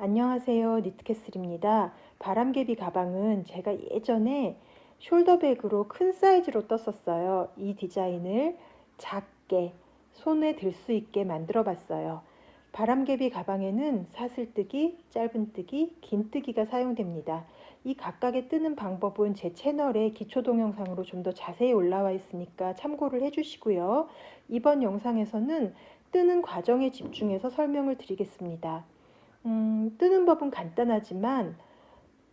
안녕하세요. 니트캐슬입니다. 바람개비 가방은 제가 예전에 숄더백으로 큰 사이즈로 떴었어요. 이 디자인을 작게 손에 들 수 있게 만들어 봤어요. 바람개비 가방에는 사슬뜨기, 짧은뜨기, 긴뜨기가 사용됩니다. 이 각각의 뜨는 방법은 제 채널에 기초 동영상으로 좀 더 자세히 올라와 있으니까 참고를 해주시고요. 이번 영상에서는 뜨는 과정에 집중해서 설명을 드리겠습니다. 뜨는 법은 간단하지만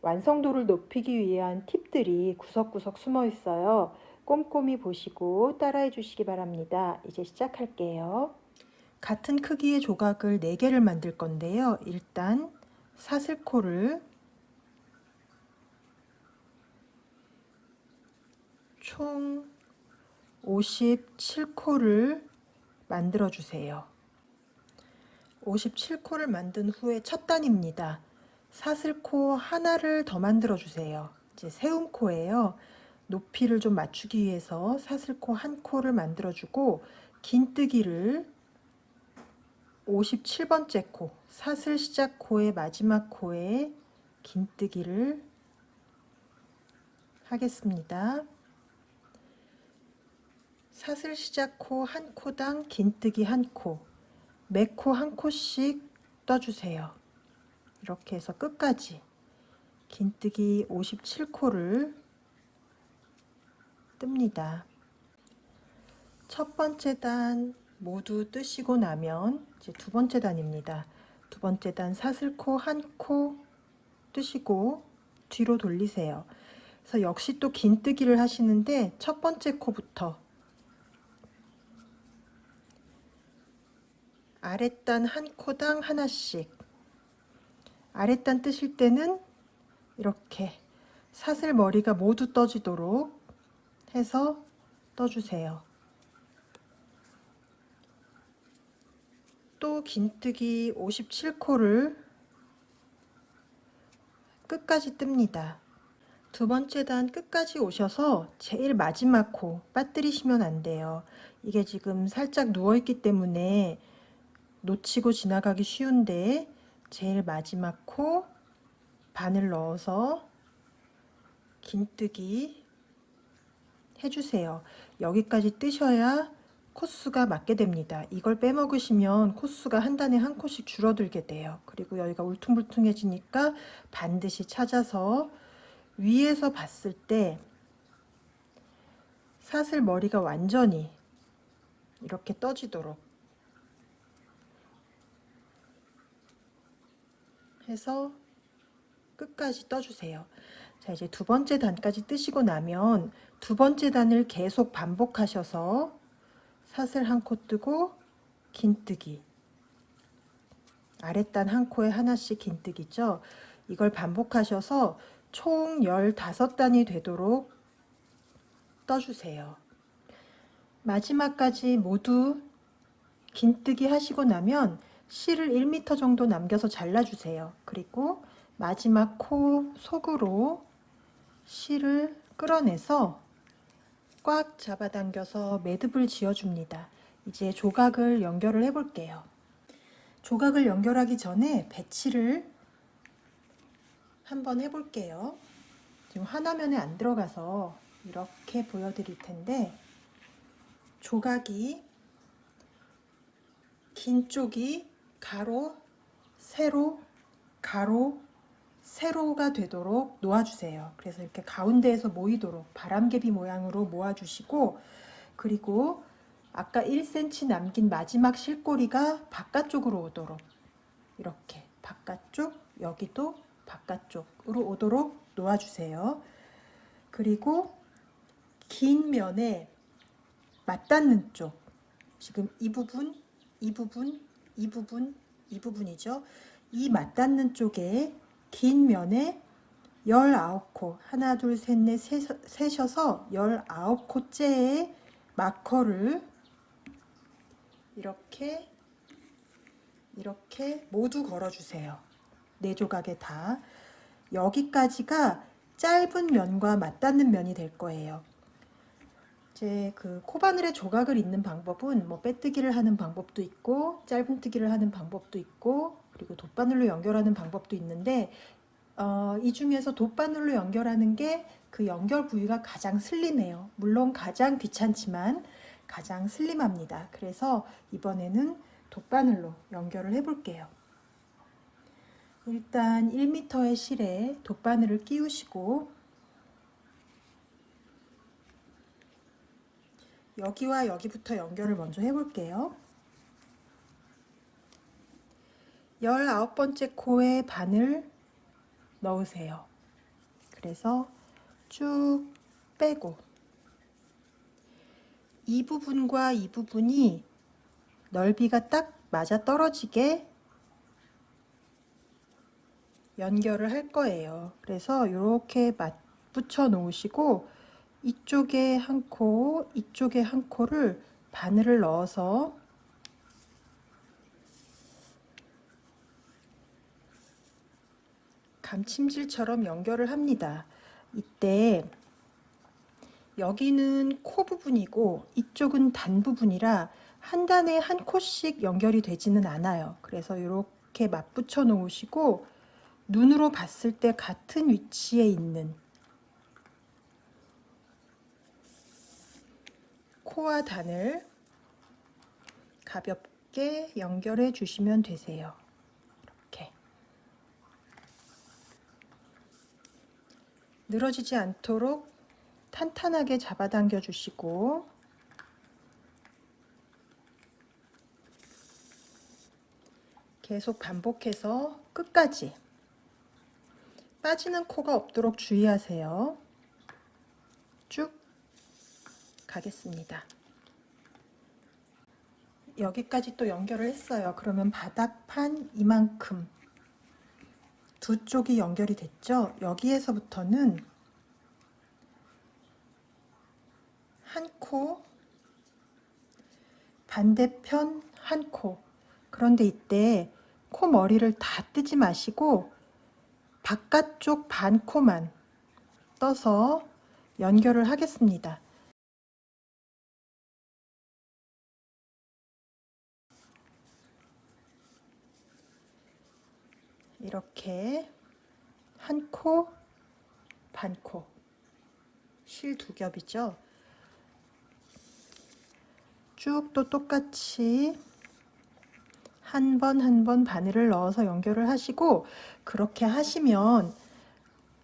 완성도를 높이기 위한 팁들이 구석구석 숨어 있어요. 꼼꼼히 보시고 따라해 주시기 바랍니다. 이제 시작할게요. 같은 크기의 조각을 4개를 만들 건데요. 일단 사슬코를 총 57코를 만들어 주세요. 57코를 만든 후에 첫 단입니다. 사슬코 하나를 더 만들어 주세요. 이제 세움코예요. 높이를 좀 맞추기 위해서 사슬코 한 코를 만들어 주고 긴뜨기를 57번째 코, 사슬 시작 코의 마지막 코에 긴뜨기를 하겠습니다. 사슬 시작 코 한 코당 긴뜨기 한 코, 매 코 한 코씩 떠주세요. 이렇게 해서 끝까지 긴뜨기 57코를 뜹니다. 첫 번째 단 모두 뜨시고 나면 이제 두 번째 단입니다. 두 번째 단 사슬코 한 코 뜨시고 뒤로 돌리세요. 그래서 역시 또 긴뜨기를 하시는데 첫 번째 코부터 아랫단 한 코당 하나씩, 아랫단 뜨실 때는 이렇게 사슬 머리가 모두 떠지도록 해서 떠주세요. 또 긴뜨기 57코를 끝까지 뜹니다. 두 번째 단 끝까지 오셔서 제일 마지막 코 빠뜨리시면 안 돼요. 이게 지금 살짝 누워있기 때문에 놓치고 지나가기 쉬운데 제일 마지막 코 바늘 넣어서 긴뜨기 해주세요. 여기까지 뜨셔야 코수가 맞게 됩니다. 이걸 빼먹으시면 코수가 한 단에 한 코씩 줄어들게 돼요. 그리고 여기가 울퉁불퉁해지니까 반드시 찾아서 위에서 봤을 때 사슬 머리가 완전히 이렇게 떠지도록 해서 끝까지 떠주세요. 자, 이제 두 번째 단까지 뜨시고 나면 두 번째 단을 계속 반복하셔서 사슬 한 코 뜨고 긴뜨기, 아랫단 한 코에 하나씩 긴뜨기죠. 이걸 반복하셔서 총 15단이 되도록 떠주세요. 마지막까지 모두 긴뜨기 하시고 나면 실을 1m 정도 남겨서 잘라주세요. 그리고 마지막 코 속으로 실을 끌어내서 꽉 잡아당겨서 매듭을 지어줍니다. 이제 조각을 연결을 해 볼게요. 조각을 연결하기 전에 배치를 한번 해 볼게요. 지금 하나면에 안 들어가서 이렇게 보여드릴 텐데, 조각이 긴 쪽이 가로, 세로, 가로, 세로가 되도록 놓아주세요. 그래서 이렇게 가운데에서 모이도록 바람개비 모양으로 모아주시고, 그리고 아까 1cm 남긴 마지막 실꼬리가 바깥쪽으로 오도록 이렇게 바깥쪽, 여기도 바깥쪽으로 오도록 놓아주세요. 그리고 긴 면에 맞닿는 쪽, 지금 이 부분, 이 부분, 이 부분, 이 부분이죠. 이 맞닿는 쪽에 긴 면에 19코, 하나, 둘, 셋, 넷, 셋셔서 19코째의 마커를 이렇게 모두 걸어주세요. 네 조각에 다. 여기까지가 짧은 면과 맞닿는 면이 될 거예요. 이제 그 코바늘에 조각을 잇는 방법은 뭐 빼뜨기를 하는 방법도 있고 짧은뜨기를 하는 방법도 있고 그리고 돗바늘로 연결하는 방법도 있는데 이 중에서 돗바늘로 연결하는 게 그 연결 부위가 가장 슬림해요. 물론 가장 귀찮지만 가장 슬림합니다. 그래서 이번에는 돗바늘로 연결을 해 볼게요. 일단 1m의 실에 돗바늘을 끼우시고 여기와 여기부터 연결을 먼저 해 볼게요. 19번째 코에 바늘 넣으세요. 그래서 쭉 빼고 이 부분과 이 부분이 넓이가 딱 맞아 떨어지게 연결을 할 거예요. 그래서 이렇게 맞붙여 놓으시고 이쪽에 한 코, 이쪽에 한 코를 바늘을 넣어서 감침질처럼 연결을 합니다. 이때 여기는 코 부분이고 이쪽은 단 부분이라 한 단에 한 코씩 연결이 되지는 않아요. 그래서 이렇게 맞붙여 놓으시고 눈으로 봤을 때 같은 위치에 있는 코와 단을 가볍게 연결해 주시면 되세요. 이렇게 늘어지지 않도록 탄탄하게 잡아당겨 주시고 계속 반복해서 끝까지 빠지는 코가 없도록 주의하세요. 쭉 가겠습니다. 여기까지 또 연결을 했어요. 그러면 바닥판 이만큼 두 쪽이 연결이 됐죠? 여기에서부터는 한 코, 반대편 한 코. 그런데 이때 코 머리를 다 뜨지 마시고 바깥쪽 반 코만 떠서 연결을 하겠습니다. 이렇게 한 코, 반 코, 실 두 겹이죠. 쭉 또 똑같이 한 번 한 번 바늘을 넣어서 연결을 하시고 그렇게 하시면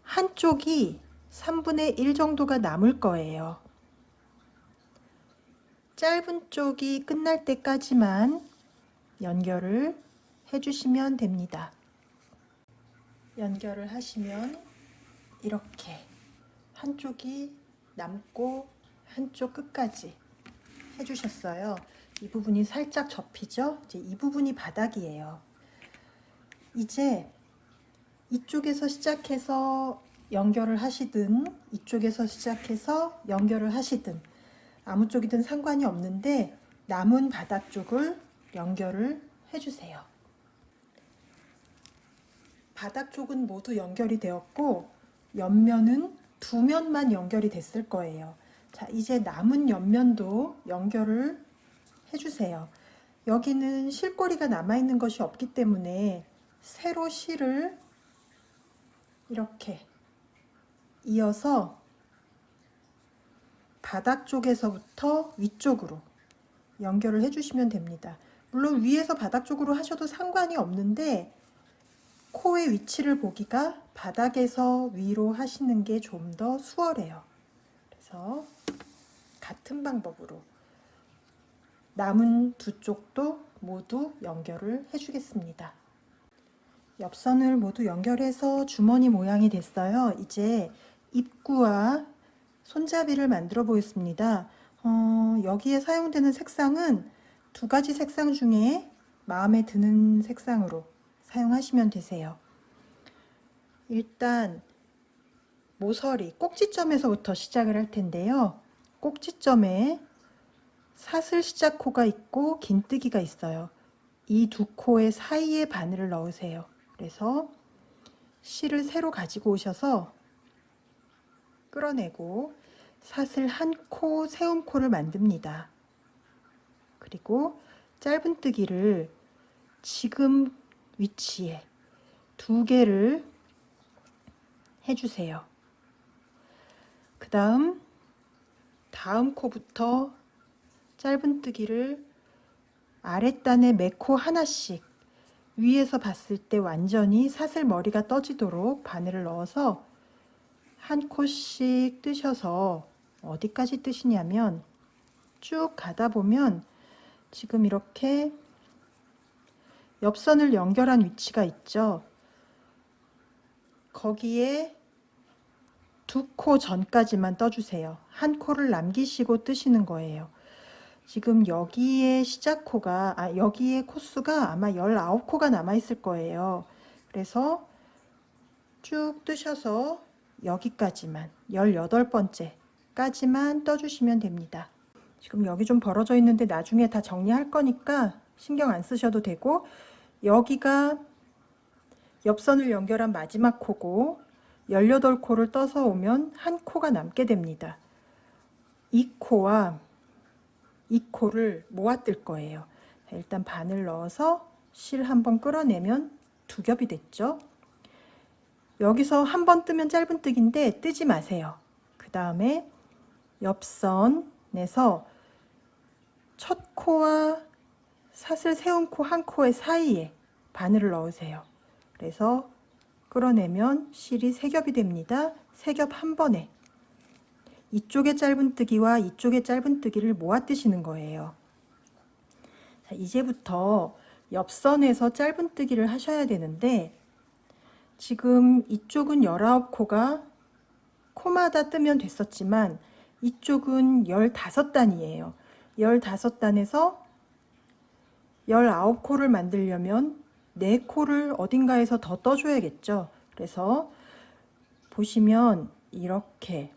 한쪽이 3분의 1 정도가 남을 거예요. 짧은 쪽이 끝날 때까지만 연결을 해주시면 됩니다. 연결을 하시면 이렇게 한쪽이 남고 한쪽 끝까지 해주셨어요. 이 부분이 살짝 접히죠? 이제 이 부분이 바닥이에요. 이제 이쪽에서 시작해서 연결을 하시든 이쪽에서 시작해서 연결을 하시든 아무 쪽이든 상관이 없는데 남은 바닥 쪽을 연결을 해주세요. 바닥 쪽은 모두 연결이 되었고 옆면은 두 면만 연결이 됐을 거예요. 자, 이제 남은 옆면도 연결을 해주세요. 여기는 실꼬리가 남아있는 것이 없기 때문에 세로 실을 이렇게 이어서 바닥 쪽에서부터 위쪽으로 연결을 해주시면 됩니다. 물론 위에서 바닥 쪽으로 하셔도 상관이 없는데 코의 위치를 보기가 바닥에서 위로 하시는 게 좀 더 수월해요. 그래서 같은 방법으로 남은 두 쪽도 모두 연결을 해주겠습니다. 옆선을 모두 연결해서 주머니 모양이 됐어요. 이제 입구와 손잡이를 만들어 보겠습니다. 여기에 사용되는 색상은 두 가지 색상 중에 마음에 드는 색상으로 사용하시면 되세요. 일단 모서리 꼭지점에서부터 시작을 할 텐데요. 꼭지점에 사슬 시작코가 있고 긴뜨기가 있어요. 이 두 코의 사이에 바늘을 넣으세요. 그래서 실을 새로 가지고 오셔서 끌어내고 사슬 한 코 세움코를 만듭니다. 그리고 짧은뜨기를 지금 위치에 2개를 해주세요. 그 다음 코부터 짧은뜨기를 아랫단에 매코 하나씩 위에서 봤을 때 완전히 사슬 머리가 떠지도록 바늘을 넣어서 한 코씩 뜨셔서 어디까지 뜨시냐면 쭉 가다 보면 지금 이렇게 옆선을 연결한 위치가 있죠. 거기에 2코 전까지만 떠주세요. 한 코를 남기시고 뜨시는 거예요. 지금 여기에 시작코가, 여기에 코수가 아마 19코가 남아있을 거예요. 그래서 쭉 뜨셔서 여기까지만, 18번째까지만 떠주시면 됩니다. 지금 여기 좀 벌어져 있는데 나중에 다 정리할 거니까 신경 안 쓰셔도 되고, 여기가 옆선을 연결한 마지막 코고 18코를 떠서 오면 한 코가 남게 됩니다. 이 코와 이 코를 모아 뜰 거예요. 일단 바늘 넣어서 실 한번 끌어내면 2겹이 됐죠. 여기서 한번 뜨면 짧은뜨기인데 뜨지 마세요. 그 다음에 옆선에서 첫 코와 사슬 세운 코 한 코의 사이에 바늘을 넣으세요. 그래서 끌어내면 실이 3겹이 됩니다. 3겹 한 번에 이쪽의 짧은뜨기와 이쪽의 짧은뜨기를 모아 뜨시는 거예요. 자, 이제부터 옆선에서 짧은뜨기를 하셔야 되는데 지금 이쪽은 19코가 코마다 뜨면 됐었지만 이쪽은 15단이에요. 15단에서 19코를 만들려면 4코를 어딘가에서 더 떠줘야겠죠. 그래서 보시면 이렇게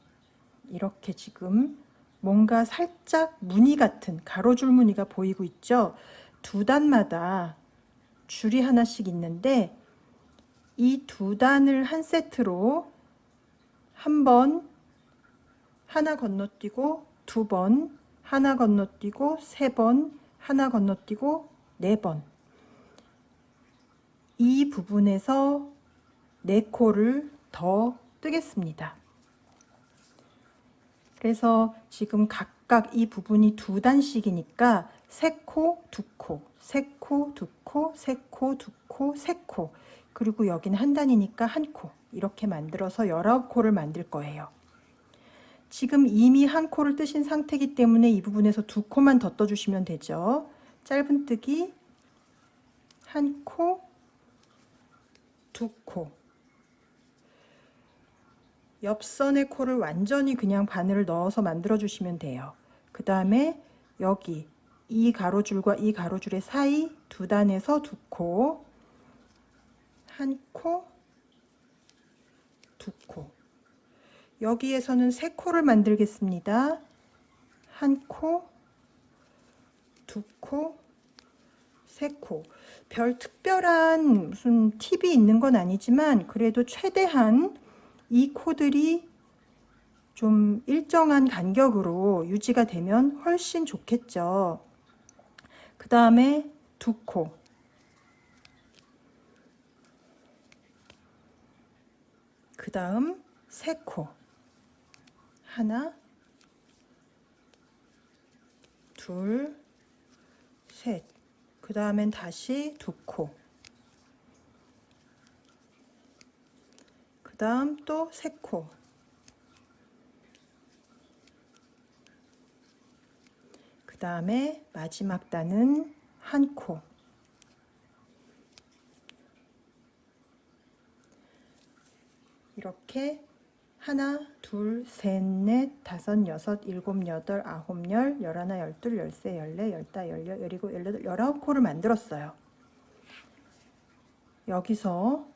지금 뭔가 살짝 무늬 같은 가로줄 무늬가 보이고 있죠. 2단마다 줄이 하나씩 있는데 이 2단을 한 세트로 한 번 하나 건너뛰고 2번 하나 건너뛰고 3번 하나 건너뛰고 4번 이 부분에서 4코를 더 뜨겠습니다. 그래서 지금 각각 이 부분이 2단씩이니까 3코, 2코, 3코, 2코, 3코, 2코, 3코 그리고 여기는 한 단이니까 1코 이렇게 만들어서 19코를 만들 거예요. 지금 이미 1코를 뜨신 상태이기 때문에 이 부분에서 2코만 더 떠주시면 되죠. 짧은뜨기 1코, 2코 옆선의 코를 완전히 그냥 바늘을 넣어서 만들어 주시면 돼요. 그 다음에 여기 이 가로줄과 이 가로줄의 사이 2단에서 2코 1코 2코 여기에서는 3코를 만들겠습니다. 1코 2코 3코 별 특별한 무슨 팁이 있는 건 아니지만 그래도 최대한 이 코들이 좀 일정한 간격으로 유지가 되면 훨씬 좋겠죠. 그 다음에 2코 그 다음 3코 하나 둘 셋 그 다음엔 다시 2코 그 다음 또 3코 그 다음에 마지막 단은 1코 이렇게 하나, 둘, 셋, 넷, 다섯, 여섯, 일곱, 여덟, 아홉, 열, 열하나, 열둘, 열세, 열네, 열다, 열여, 열일곱, 열여덟, 19코를 만들었어요. 여기서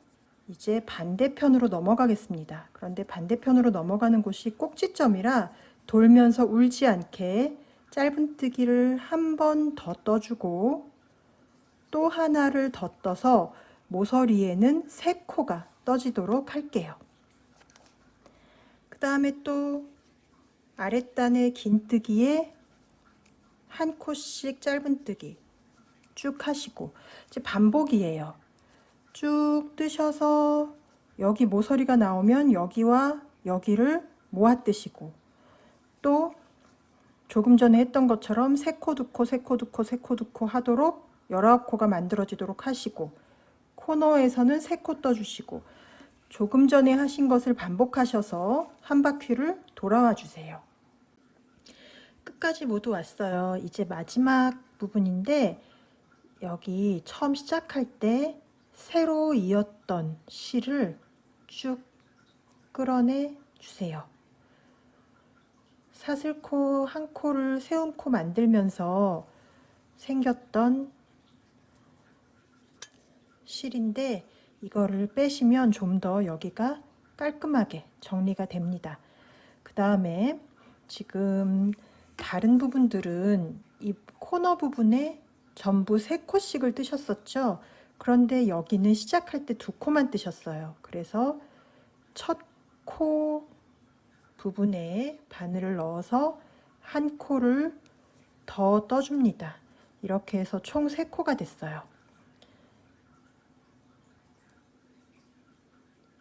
이제 반대편으로 넘어가겠습니다. 그런데 반대편으로 넘어가는 곳이 꼭지점이라 돌면서 울지 않게 짧은뜨기를 한 번 더 떠주고 또 하나를 더 떠서 모서리에는 3코가 떠지도록 할게요. 그 다음에 또 아랫단의 긴뜨기에 1코씩 짧은뜨기 쭉 하시고 이제 반복이에요. 쭉 뜨셔서 여기 모서리가 나오면 여기와 여기를 모아 뜨시고, 또 조금 전에 했던 것처럼 3코, 2코, 3코, 2코, 3코, 2코 하도록 19코가 만들어지도록 하시고, 코너에서는 3코 떠주시고, 조금 전에 하신 것을 반복하셔서 한 바퀴를 돌아와 주세요. 끝까지 모두 왔어요. 이제 마지막 부분인데, 여기 처음 시작할 때 세로 이었던 실을 쭉 끌어내 주세요. 사슬코 한 코를 세움코 만들면서 생겼던 실인데, 이거를 빼시면 좀 더 여기가 깔끔하게 정리가 됩니다. 그 다음에 지금 다른 부분들은 이 코너 부분에 전부 3코씩을 뜨셨었죠. 그런데 여기는 시작할 때 2코만 뜨셨어요. 그래서 첫 코 부분에 바늘을 넣어서 한 코를 더 떠줍니다. 이렇게 해서 총 3코가 됐어요.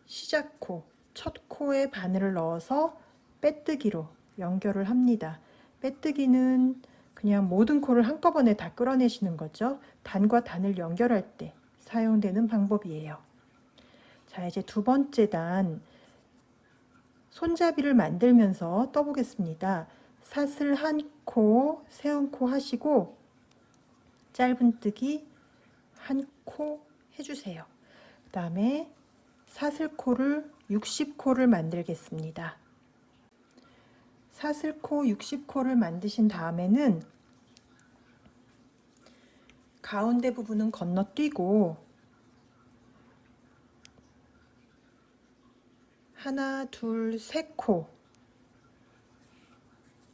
시작코, 첫 코에 바늘을 넣어서 빼뜨기로 연결을 합니다. 빼뜨기는 그냥 모든 코를 한꺼번에 다 끌어내시는 거죠. 단과 단을 연결할 때 사용되는 방법이에요. 자, 이제 두 번째 단, 손잡이를 만들면서 떠보겠습니다. 사슬 한 코, 세운 코 하시고 짧은뜨기 한 코 해주세요. 그 다음에 사슬코를 60코를 만들겠습니다. 사슬코 60코를 만드신 다음에는 가운데 부분은 건너뛰고 하나, 둘, 3코,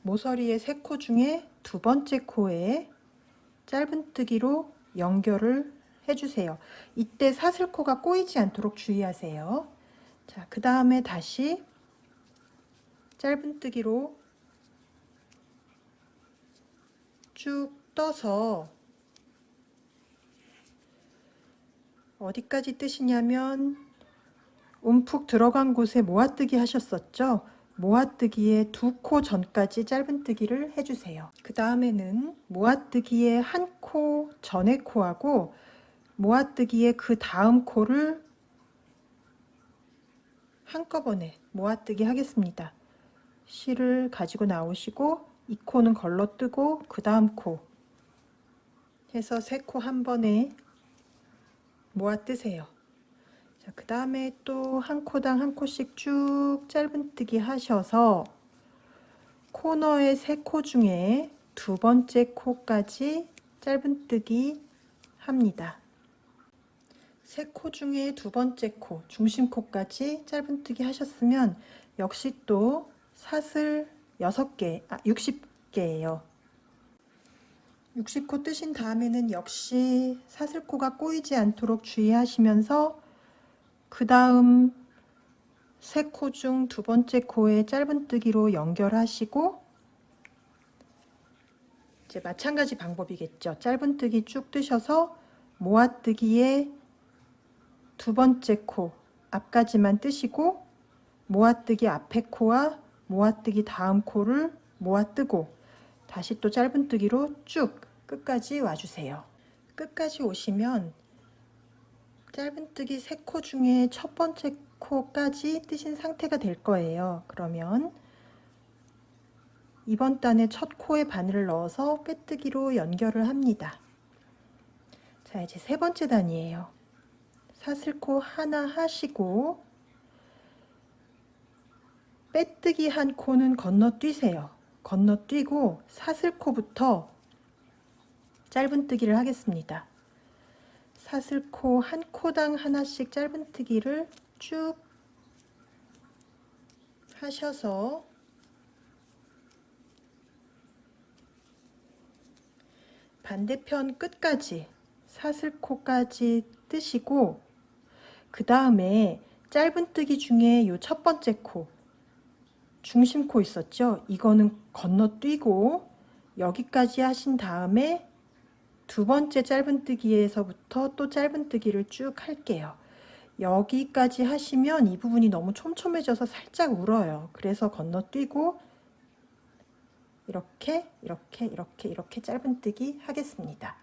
모서리의 3코 중에 두 번째 코에 짧은뜨기로 연결을 해주세요. 이때 사슬코가 꼬이지 않도록 주의하세요. 자, 그 다음에 다시 짧은뜨기로 쭉 떠서 어디까지 뜨시냐면 움푹 들어간 곳에 모아뜨기 하셨었죠. 모아뜨기의 2코 전까지 짧은뜨기를 해주세요. 그 다음에는 모아뜨기의 한 코 전의 코하고 모아뜨기의 그 다음 코를 한꺼번에 모아뜨기 하겠습니다. 실을 가지고 나오시고 이 코는 걸러뜨고 그 다음 코 해서 3코 한 번에 모아뜨세요. 자, 그 다음에 또 한 코당 한 코씩 쭉 짧은뜨기 하셔서 코너의 3코 중에 두 번째 코까지 짧은뜨기 합니다. 3코 중에 두 번째 코, 중심코까지 짧은뜨기 하셨으면 역시 또 사슬 6개, 60개예요. 60코 뜨신 다음에는 역시 사슬코가 꼬이지 않도록 주의하시면서 그 다음 3코 중 두 번째 코에 짧은뜨기로 연결하시고, 이제 마찬가지 방법이겠죠. 짧은뜨기 쭉 뜨셔서 모아뜨기에 두 번째 코 앞까지만 뜨시고 모아뜨기 앞에 코와 모아뜨기 다음 코를 모아뜨고 다시 또 짧은뜨기로 쭉 끝까지 와주세요. 끝까지 오시면 짧은뜨기 3코 중에 첫 번째 코까지 뜨신 상태가 될 거예요. 그러면 이번 단에 첫 코에 바늘을 넣어서 빼뜨기로 연결을 합니다. 자, 이제 세 번째 단이에요. 사슬코 하나 하시고 빼뜨기 한 코는 건너뛰세요. 건너뛰고 사슬코부터 짧은뜨기를 하겠습니다. 사슬코 한 코당 하나씩 짧은뜨기를 쭉 하셔서 반대편 끝까지 사슬코까지 뜨시고, 그 다음에 짧은뜨기 중에 요 첫 번째 코, 중심코 있었죠? 이거는 건너뛰고 여기까지 하신 다음에 두 번째 짧은뜨기에서부터 또 짧은뜨기를 쭉 할게요. 여기까지 하시면 이 부분이 너무 촘촘해져서 살짝 울어요. 그래서 건너뛰고 이렇게 짧은뜨기 하겠습니다.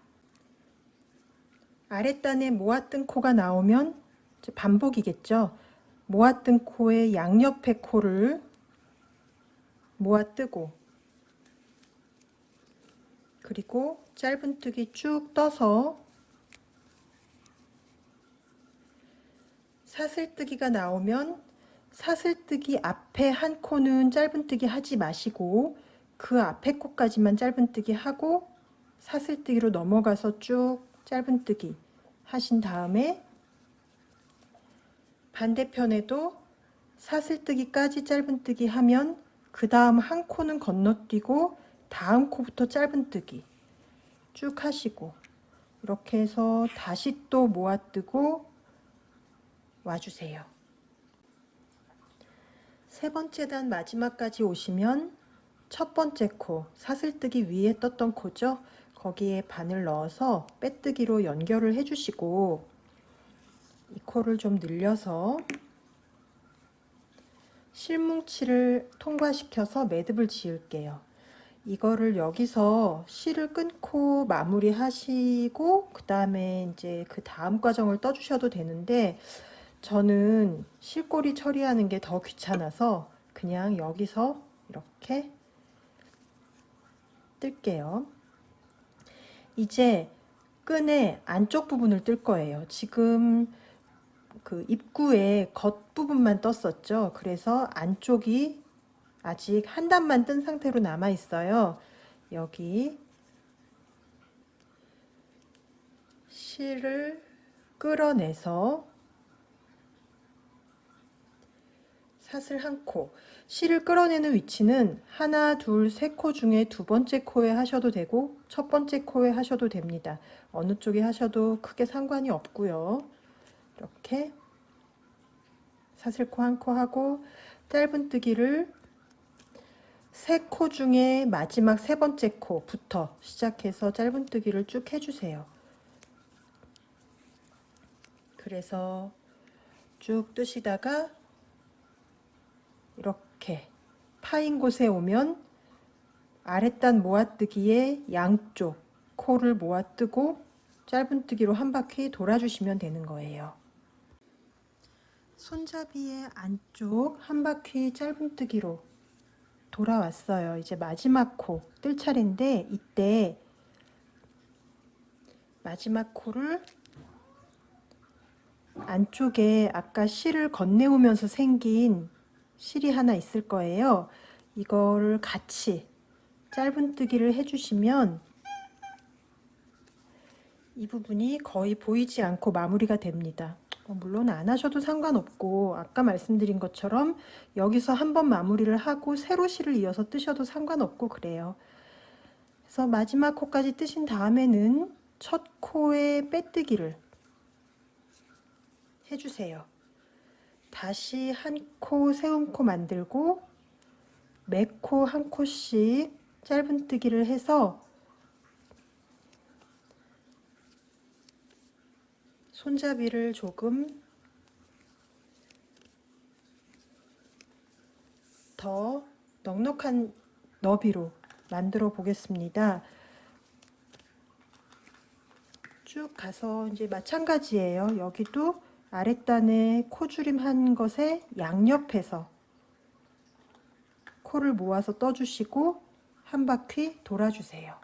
아랫단에 모아뜬 코가 나오면 반복이겠죠. 모아뜬 코의 양옆의 코를 모아뜨고, 그리고 짧은뜨기 쭉 떠서 사슬뜨기가 나오면 사슬뜨기 앞에 한 코는 짧은뜨기 하지 마시고 그 앞에 코까지만 짧은뜨기 하고 사슬뜨기로 넘어가서 쭉 짧은뜨기 하신 다음에 반대편에도 사슬뜨기까지 짧은뜨기 하면 그 다음 한 코는 건너뛰고 다음 코부터 짧은뜨기 쭉 하시고, 이렇게 해서 다시 또 모아뜨고 와주세요. 세 번째 단 마지막까지 오시면 첫 번째 코, 사슬뜨기 위에 떴던 코죠. 거기에 바늘 넣어서 빼뜨기로 연결을 해주시고, 이 코를 좀 늘려서 실뭉치를 통과시켜서 매듭을 지을게요. 이거를 여기서 실을 끊고 마무리 하시고 그 다음에 이제 그 다음 과정을 떠주셔도 되는데, 저는 실꼬리 처리하는 게 더 귀찮아서 그냥 여기서 이렇게 뜰게요. 이제 끈의 안쪽 부분을 뜰 거예요. 지금 그 입구에 겉부분만 떴었죠. 그래서 안쪽이 아직 한 단만 뜬 상태로 남아 있어요. 여기 실을 끌어내서 사슬 한 코, 실을 끌어내는 위치는 하나, 둘, 세 코 중에 두 번째 코에 하셔도 되고 첫 번째 코에 하셔도 됩니다. 어느 쪽에 하셔도 크게 상관이 없고요. 이렇게 사슬코 한 코 하고 짧은뜨기를 세 코 중에 마지막 세 번째 코부터 시작해서 짧은뜨기를 쭉 해주세요. 그래서 쭉 뜨시다가 이렇게 파인 곳에 오면 아랫단 모아뜨기의 양쪽 코를 모아뜨고 짧은뜨기로 한 바퀴 돌아주시면 되는 거예요. 손잡이의 안쪽 한 바퀴 짧은뜨기로 돌아왔어요. 이제 마지막 코 뜰 차례인데, 이때 마지막 코를 안쪽에 아까 실을 건네오면서 생긴 실이 하나 있을 거예요. 이거를 같이 짧은뜨기를 해주시면 이 부분이 거의 보이지 않고 마무리가 됩니다. 물론 안 하셔도 상관없고 아까 말씀드린 것처럼 여기서 한번 마무리를 하고 세로 실을 이어서 뜨셔도 상관없고 그래요. 그래서 마지막 코까지 뜨신 다음에는 첫 코에 빼뜨기를 해주세요. 다시 한 코 세운 코 만들고 매 코 한 코씩 짧은뜨기를 해서 손잡이를 조금 더 넉넉한 너비로 만들어 보겠습니다. 쭉 가서 이제 마찬가지예요. 여기도 아랫단에 코주림 한 것에 양옆에서 코를 모아서 떠주시고 한 바퀴 돌아주세요.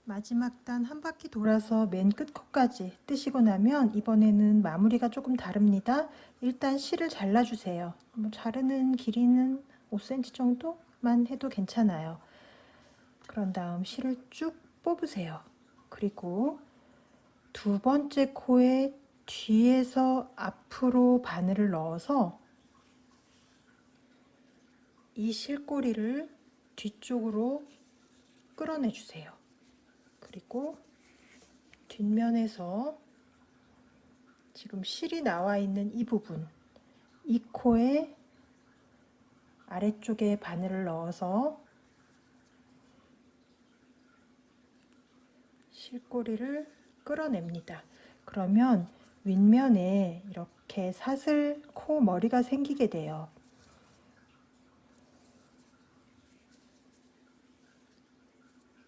마지막 단 한 바퀴 돌아서 맨 끝코까지 뜨시고 나면 이번에는 마무리가 조금 다릅니다. 일단 실을 잘라주세요. 자르는 길이는 5cm 정도만 해도 괜찮아요. 그런 다음 실을 쭉 뽑으세요. 그리고 두 번째 코에 뒤에서 앞으로 바늘을 넣어서 이 실꼬리를 뒤쪽으로 끌어내 주세요. 그리고 뒷면에서 지금 실이 나와 있는 이 부분, 이 코에 아래쪽에 바늘을 넣어서 실꼬리를 끌어냅니다. 그러면 윗면에 이렇게 사슬 코 머리가 생기게 돼요.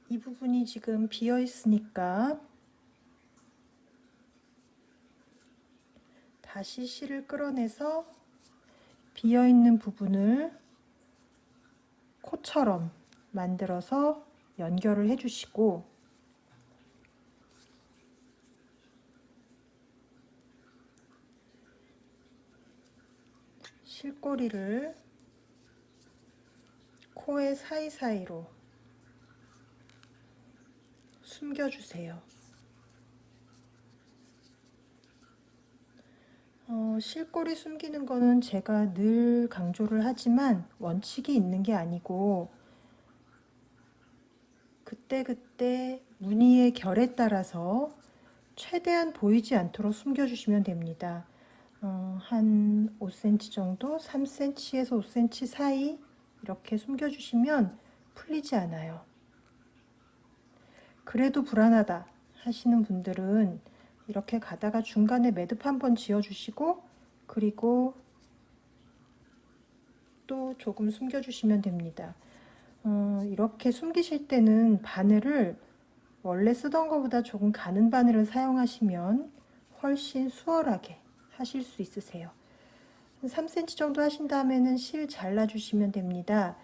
이 부분이 지금 비어 있으니까 다시 실을 끌어내서 비어 있는 부분을 코처럼 만들어서 연결을 해주시고, 실꼬리를 코의 사이사이로 숨겨주세요. 실꼬리 숨기는 거는 제가 늘 강조를 하지만 원칙이 있는 게 아니고 그때그때 무늬의 결에 따라서 최대한 보이지 않도록 숨겨주시면 됩니다. 한 5cm 정도, 3cm에서 5cm 사이 이렇게 숨겨주시면 풀리지 않아요. 그래도 불안하다 하시는 분들은 이렇게 가다가 중간에 매듭 한번 지어주시고, 그리고 또 조금 숨겨주시면 됩니다. 이렇게 숨기실 때는 바늘을 원래 쓰던 것보다 조금 가는 바늘을 사용하시면 훨씬 수월하게 하실 수 있으세요. 3cm 정도 하신 다음에는 실 잘라주시면 됩니다.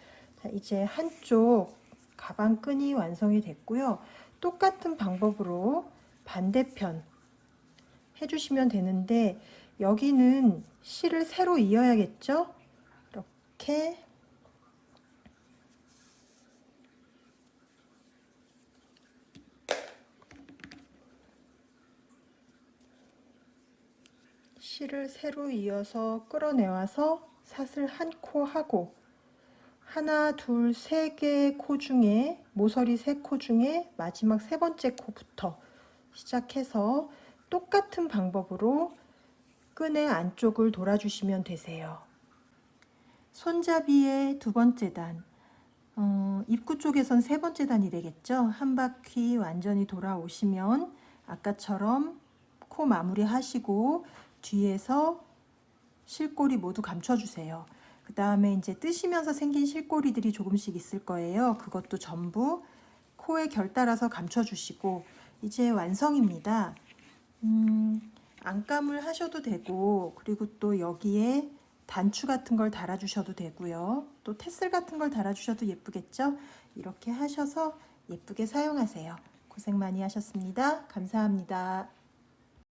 자, 이제 한쪽 가방 끈이 완성이 됐고요. 똑같은 방법으로 반대편 해주시면 되는데, 여기는 실을 세로 이어야겠죠? 이렇게 실을 세로 이어서 끌어내와서 사슬 한 코 하고, 하나, 둘, 세 개의 코 중에, 모서리 세 코 중에 마지막 세 번째 코부터 시작해서 똑같은 방법으로 끈의 안쪽을 돌아주시면 되세요. 손잡이의 두 번째 단, 입구 쪽에선 세 번째 단이 되겠죠. 한 바퀴 완전히 돌아오시면 아까처럼 코 마무리 하시고 뒤에서 실꼬리 모두 감춰주세요. 그 다음에 이제 뜨시면서 생긴 실꼬리들이 조금씩 있을 거예요. 그것도 전부 코에 결 따라서 감춰주시고 이제 완성입니다. 안감을 하셔도 되고, 그리고 또 여기에 단추 같은 걸 달아주셔도 되고요. 또 테슬 같은 걸 달아주셔도 예쁘겠죠? 이렇게 하셔서 예쁘게 사용하세요. 고생 많이 하셨습니다. 감사합니다.